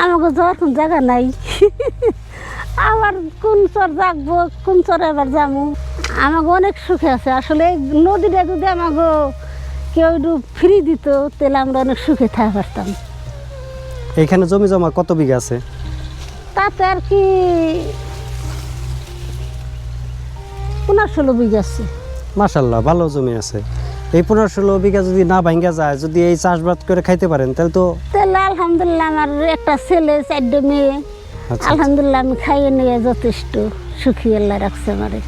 আমাকে যাওয়ার কোন জায়গা নাই। আবার কোন চর জাগবো, কোন চরে আবার যাবো। আমাকে অনেক সুখে আছে আসলে। এই নদীটা যদি আমাকে কেউ একটু ফ্রি দিত তাহলে আমরা অনেক সুখে থাকতে পারতাম। এইখানে জমি জমা কত বিঘা আছে? তাতে আর কি 15-16 বিঘা আছে। মাশাআল্লাহ, ভালো জমি আছে। এই 15-16 বিঘা যদি না ভাঙ্গা যায়, যদি এই চাষবাদ করে খাইতে পারেন তাহলে তো। তাহলে আলহামদুলিল্লাহ আমার একটা ছেলে 4 মেয়ে, আচ্ছা। আলহামদুলিল্লাহ আমি খাইয়ে নিয়ে যথেষ্ট সুখী আল্লাহ রাখছে আমারে।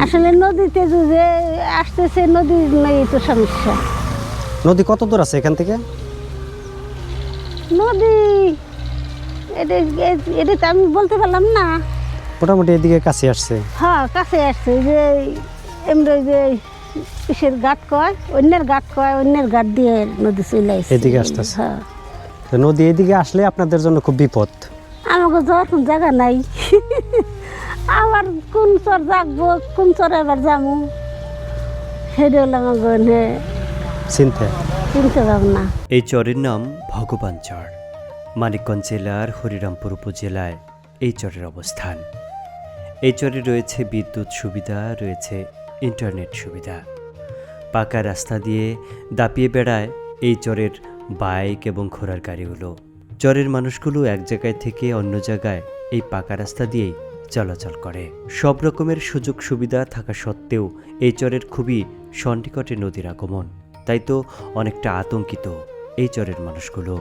আসলে নদীতে যে আসতেছে, নদী নেই তো সমস্যা। নদী কত দূর আছে এখান থেকে? নদী এটা তো আমি বলতে পারলাম না। মোটামুটি এদিকে কাছে আসছে। হ্যাঁ, কাছে আসছে। যে এমনি যে কিসের ঘাট কয়, অন্যের ঘাট কয়, অন্যের ঘাট দিয়ে নদী চলে আসছে এদিকে আসতেছে। হ্যাঁ, তো নদী এদিকে আসলে আপনাদের জন্য খুব বিপদ। আমাকে যাওয়ার কোন জায়গা নাই। আবার কোন চর জাগবো, কোন চরে আবার যাবো, সেটা হলো আমাকে চিন্তা। চিনতে পারবো না। এই চরের নাম ভগবান চর। মানিকগঞ্জ জেলার হরিরামপুর উপজেলায় এই চরের অবস্থান। এই চরে রয়েছে বিদ্যুৎ সুবিধা, রয়েছে ইন্টারনেট সুবিধা। পাকা রাস্তা দিয়ে দাপিয়ে বেড়ায় এই চরের বাইক এবং ঘোড়ার গাড়িগুলো। চরের মানুষগুলো এক জায়গায় থেকে অন্য জায়গায় এই পাকা রাস্তা দিয়েই চলাচল করে। সব রকমের সুযোগ সুবিধা থাকা সত্ত্বেও এই চরের খুবই সন্নিকটে নদীর আগমন। তাই তো অনেকটা আতঙ্কিত এই চরের মানুষগুলো।